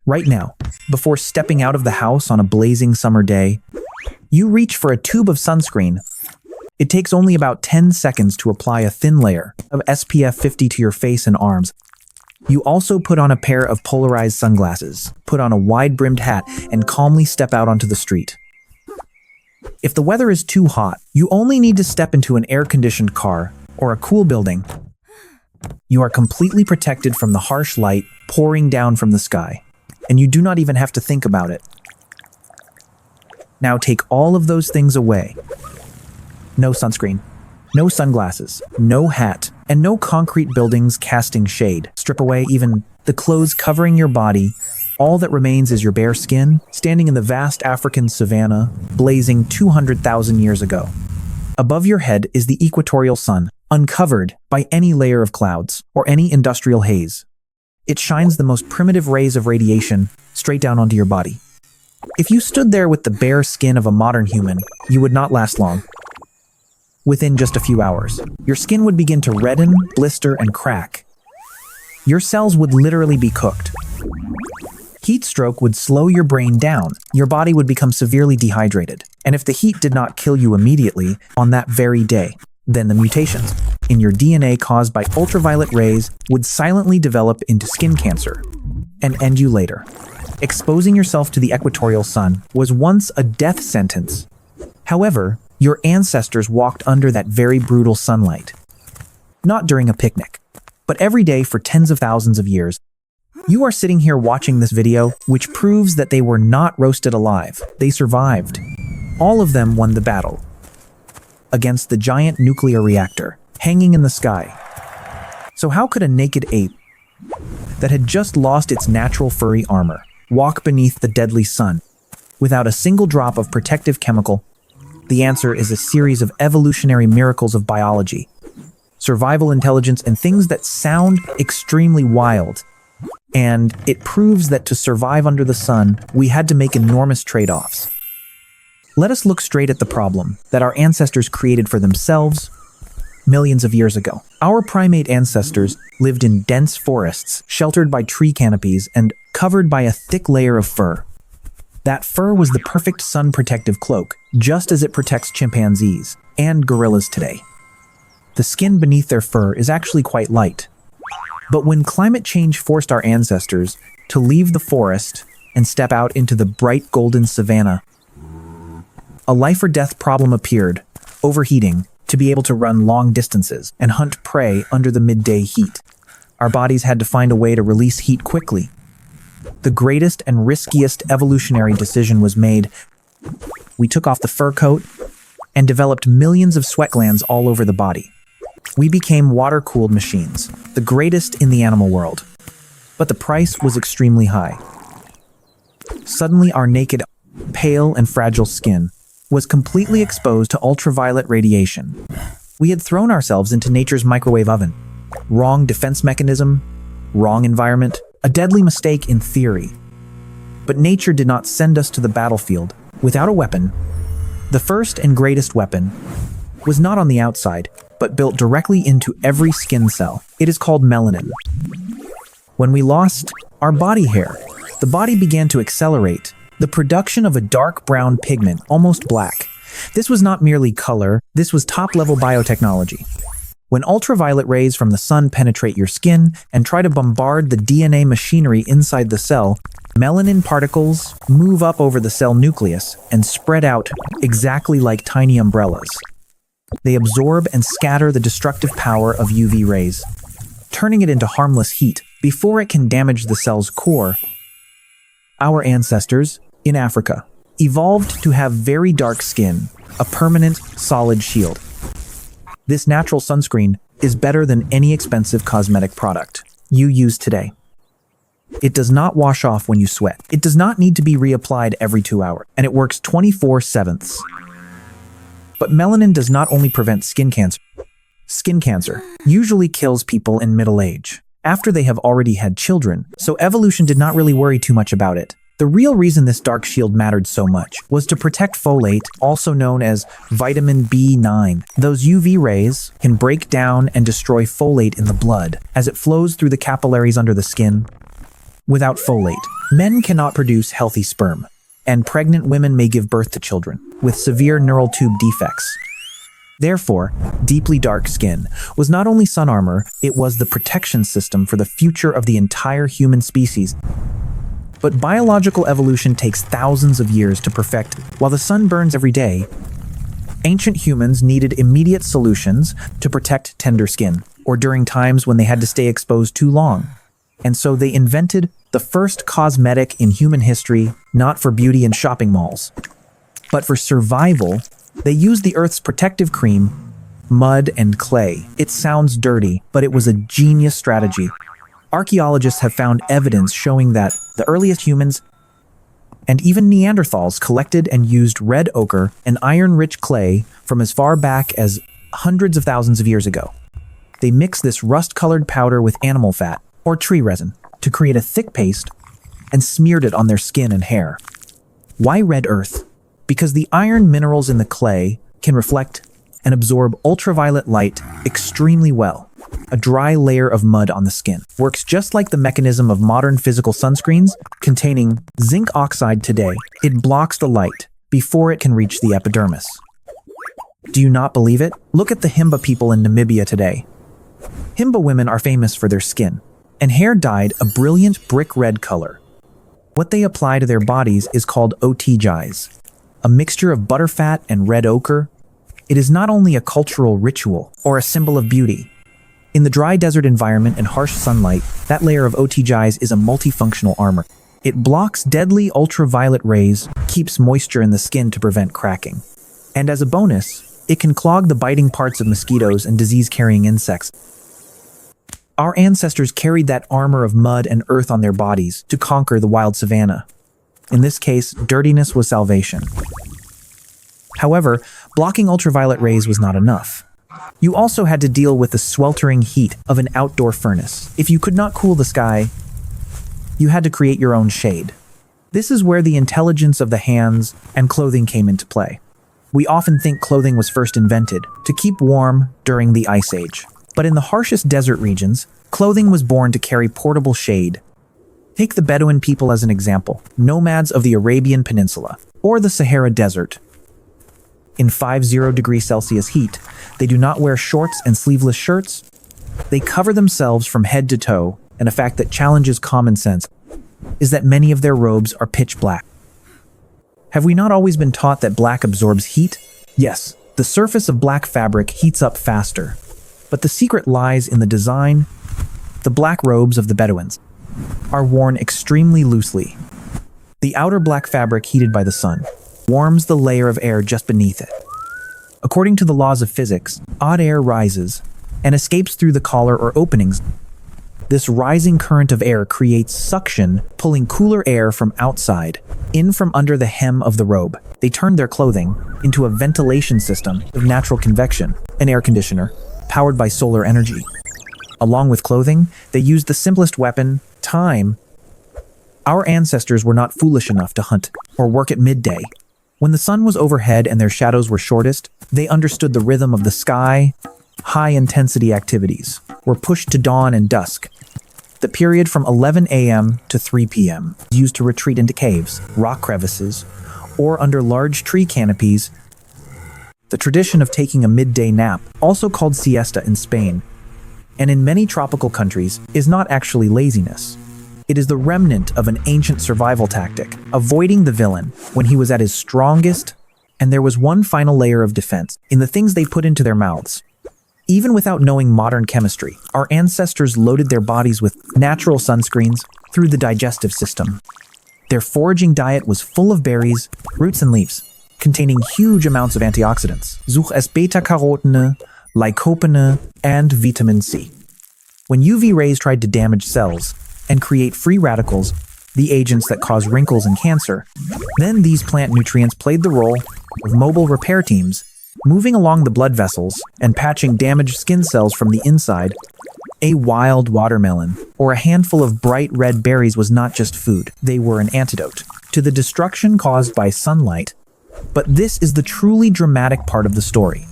Right now, before stepping out of the house on a blazing summer day, you reach for a tube of sunscreen. It takes only about 10 seconds to apply a thin layer of SPF 50 to your face and arms. You also put on a pair of polarized sunglasses, put on a wide-brimmed hat, and calmly step out onto the street. If the weather is too hot, you only need to step into an air-conditioned car or a cool building. You are completely protected from the harsh light pouring down from the sky, and you do not even have to think about it. Now take all of those things away. No sunscreen, no sunglasses, no hat, and no concrete buildings casting shade. Strip away even the clothes covering your body. All that remains is your bare skin, standing in the vast African savanna, blazing 200,000 years ago. Above your head is the equatorial sun, uncovered by any layer of clouds or any industrial haze. It shines the most primitive rays of radiation straight down onto your body. If you stood there with the bare skin of a modern human, you would not last long. Within just a few hours, your skin would begin to redden, blister, and crack. Your cells would literally be cooked. Heat stroke would slow your brain down. Your body would become severely dehydrated. And if the heat did not kill you immediately on that very day, then the mutations in your DNA caused by ultraviolet rays would silently develop into skin cancer and end you later. Exposing yourself to the equatorial sun was once a death sentence. However, your ancestors walked under that very brutal sunlight. Not during a picnic, but every day for tens of thousands of years. You are sitting here watching this video, which proves that they were not roasted alive. They survived. All of them won the battle against the giant nuclear reactor hanging in the sky. So how could a naked ape that had just lost its natural furry armor walk beneath the deadly sun without a single drop of protective chemical? The answer is a series of evolutionary miracles of biology, survival intelligence, and things that sound extremely wild. And it proves that to survive under the sun, we had to make enormous trade-offs. Let us look straight at the problem that our ancestors created for themselves millions of years ago. Our primate ancestors lived in dense forests, sheltered by tree canopies and covered by a thick layer of fur. That fur was the perfect sun-protective cloak, just as it protects chimpanzees and gorillas today. The skin beneath their fur is actually quite light. But when climate change forced our ancestors to leave the forest and step out into the bright golden savanna, a life-or-death problem appeared, overheating, to be able to run long distances and hunt prey under the midday heat. Our bodies had to find a way to release heat quickly. The greatest and riskiest evolutionary decision was made. We took off the fur coat and developed millions of sweat glands all over the body. We became water-cooled machines, the greatest in the animal world. But the price was extremely high. Suddenly, our naked, pale, and fragile skin was completely exposed to ultraviolet radiation. We had thrown ourselves into nature's microwave oven. Wrong defense mechanism, wrong environment, a deadly mistake in theory. But nature did not send us to the battlefield without a weapon. The first and greatest weapon was not on the outside, but built directly into every skin cell. It is called melanin. When we lost our body hair, the body began to accelerate the production of a dark brown pigment, almost black. This was not merely color, this was top-level biotechnology. When ultraviolet rays from the sun penetrate your skin and try to bombard the DNA machinery inside the cell, melanin particles move up over the cell nucleus and spread out exactly like tiny umbrellas. They absorb and scatter the destructive power of UV rays, turning it into harmless heat before it can damage the cell's core. Our ancestors, in Africa, evolved to have very dark skin, a permanent, solid shield. This natural sunscreen is better than any expensive cosmetic product you use today. It does not wash off when you sweat. It does not need to be reapplied every 2 hours, and it works 24/7. But melanin does not only prevent skin cancer. Skin cancer usually kills people in middle age, after they have already had children, so evolution did not really worry too much about it. The real reason this dark shield mattered so much was to protect folate, also known as vitamin B9. Those UV rays can break down and destroy folate in the blood as it flows through the capillaries under the skin. Without folate, Men cannot produce healthy sperm, and pregnant women may give birth to children with severe neural tube defects. Therefore, deeply dark skin was not only sun armor, it was the protection system for the future of the entire human species. But biological evolution takes thousands of years to perfect. While the sun burns every day, ancient humans needed immediate solutions to protect tender skin, or during times when they had to stay exposed too long. And so they invented the first cosmetic in human history, not for beauty in shopping malls, but for survival. They used the Earth's protective cream, mud and clay. It sounds dirty, but it was a genius strategy. Archaeologists have found evidence showing that the earliest humans and even Neanderthals collected and used red ochre and iron-rich clay from as far back as hundreds of thousands of years ago. They mixed this rust-colored powder with animal fat, or tree resin, to create a thick paste and smeared it on their skin and hair. Why red earth? Because the iron minerals in the clay can reflect and absorb ultraviolet light extremely well. A dry layer of mud on the skin works just like the mechanism of modern physical sunscreens containing zinc oxide today. It blocks the light before it can reach the epidermis. Do you not believe it? Look at the Himba people in Namibia today. Himba women are famous for their skin and hair dyed a brilliant brick red color. What they apply to their bodies is called otijais, a mixture of butterfat and red ochre. It is not only a cultural ritual or a symbol of beauty. In the dry desert environment and harsh sunlight, that layer of otijais is a multifunctional armor. It blocks deadly ultraviolet rays, keeps moisture in the skin to prevent cracking. And as a bonus, it can clog the biting parts of mosquitoes and disease-carrying insects. Our ancestors carried that armor of mud and earth on their bodies to conquer the wild savanna. In this case, dirtiness was salvation. However, blocking ultraviolet rays was not enough. You also had to deal with the sweltering heat of an outdoor furnace. If you could not cool the sky, you had to create your own shade. This is where the intelligence of the hands and clothing came into play. We often think clothing was first invented to keep warm during the Ice Age. But in the harshest desert regions, clothing was born to carry portable shade. Take the Bedouin people as an example, nomads of the Arabian Peninsula, or the Sahara Desert. In 50 degrees Celsius heat, they do not wear shorts and sleeveless shirts. They cover themselves from head to toe, and a fact that challenges common sense is that many of their robes are pitch black. Have we not always been taught that black absorbs heat? Yes, the surface of black fabric heats up faster. But the secret lies in the design. The black robes of the Bedouins are worn extremely loosely. The outer black fabric, heated by the sun, warms the layer of air just beneath it. According to the laws of physics, hot air rises and escapes through the collar or openings. This rising current of air creates suction, pulling cooler air from outside in from under the hem of the robe. They turn their clothing into a ventilation system of natural convection, an air conditioner, powered by solar energy. Along with clothing, they used the simplest weapon, time. Our ancestors were not foolish enough to hunt or work at midday. When the sun was overhead and their shadows were shortest, they understood the rhythm of the sky. High-intensity activities were pushed to dawn and dusk. The period from 11 a.m. to 3 p.m. was used to retreat into caves, rock crevices, or under large tree canopies. The tradition of taking a midday nap, also called siesta in Spain, and in many tropical countries, is not actually laziness. It is the remnant of an ancient survival tactic, avoiding the villain when he was at his strongest, and there was one final layer of defense in the things they put into their mouths. Even without knowing modern chemistry, our ancestors loaded their bodies with natural sunscreens through the digestive system. Their foraging diet was full of berries, roots, and leaves, containing huge amounts of antioxidants, such as beta-carotene, lycopene, and vitamin C. When UV rays tried to damage cells and create free radicals, the agents that cause wrinkles and cancer, then these plant nutrients played the role of mobile repair teams, moving along the blood vessels and patching damaged skin cells from the inside. A wild watermelon or a handful of bright red berries was not just food, they were an antidote to the destruction caused by sunlight. But this is the truly dramatic part of the story.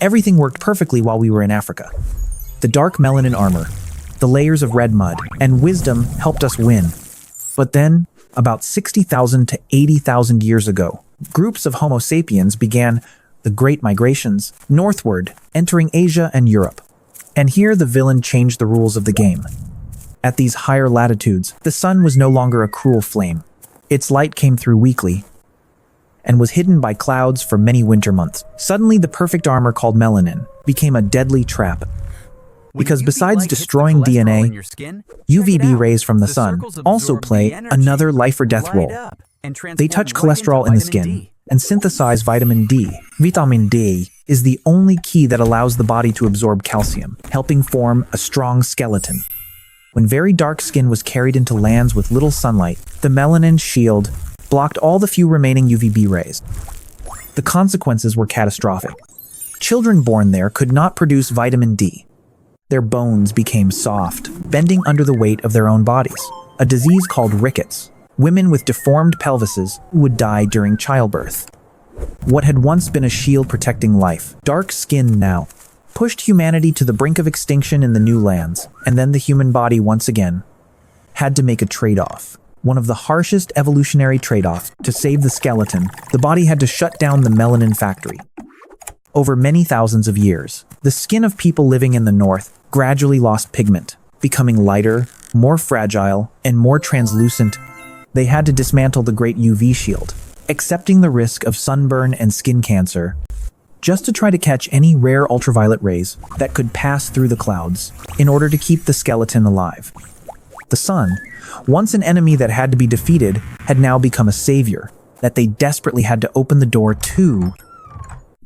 Everything worked perfectly while we were in Africa. The dark melanin armor, the layers of red mud, and wisdom helped us win. But then, about 60,000 to 80,000 years ago, groups of Homo sapiens began the Great Migrations northward, entering Asia and Europe. And here the villain changed the rules of the game. At these higher latitudes, the sun was no longer a cruel flame. Its light came through weakly and was hidden by clouds for many winter months. Suddenly, the perfect armor called melanin became a deadly trap. Because besides destroying DNA, UVB rays from the sun also play another life or death role. They touch cholesterol in the skin and synthesize vitamin D. Vitamin D is the only key that allows the body to absorb calcium, helping form a strong skeleton. When very dark skin was carried into lands with little sunlight, the melanin shield blocked all the few remaining UVB rays. The consequences were catastrophic. Children born there could not produce vitamin D. Their bones became soft, bending under the weight of their own bodies. A disease called rickets. Women with deformed pelvises would die during childbirth. What had once been a shield protecting life, dark skin now, pushed humanity to the brink of extinction in the new lands, and then the human body once again had to make a trade-off. One of the harshest evolutionary trade-offs. To save the skeleton, the body had to shut down the melanin factory. Over many thousands of years, the skin of people living in the north gradually lost pigment, becoming lighter, more fragile, and more translucent. They had to dismantle the great UV shield, accepting the risk of sunburn and skin cancer, just to try to catch any rare ultraviolet rays that could pass through the clouds in order to keep the skeleton alive. The sun, once an enemy that had to be defeated, had now become a savior that they desperately had to open the door to.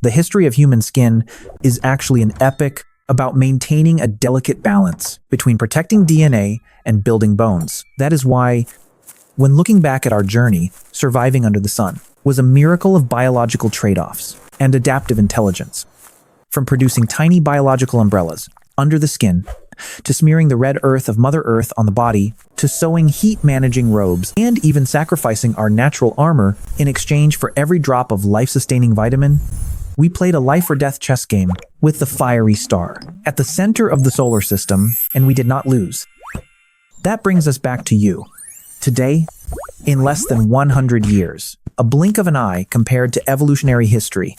The history of human skin is actually an epic about maintaining a delicate balance between protecting DNA and building bones. That is why, when looking back at our journey, surviving under the sun was a miracle of biological trade-offs and adaptive intelligence. From producing tiny biological umbrellas under the skin, to smearing the red earth of Mother Earth on the body, to sewing heat-managing robes, and even sacrificing our natural armor in exchange for every drop of life-sustaining vitamin, we played a life-or-death chess game with the fiery star at the center of the solar system, and we did not lose. That brings us back to you. Today, in less than 100 years, a blink of an eye compared to evolutionary history,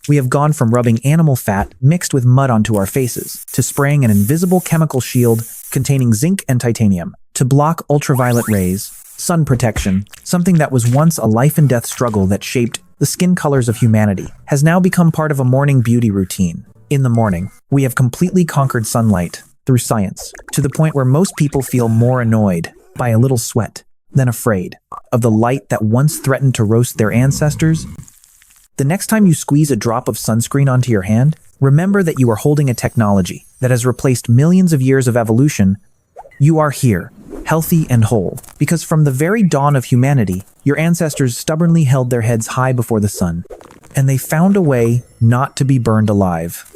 we have gone from rubbing animal fat mixed with mud onto our faces, to spraying an invisible chemical shield containing zinc and titanium to block ultraviolet rays, sun protection, something that was once a life and death struggle that shaped the skin colors of humanity, has now become part of a morning beauty routine. In the morning, we have completely conquered sunlight through science, to the point where most people feel more annoyed by a little sweat than afraid of the light that once threatened to roast their ancestors. The next time you squeeze a drop of sunscreen onto your hand, remember that you are holding a technology that has replaced millions of years of evolution. You are here, healthy and whole, because from the very dawn of humanity, your ancestors stubbornly held their heads high before the sun, and they found a way not to be burned alive.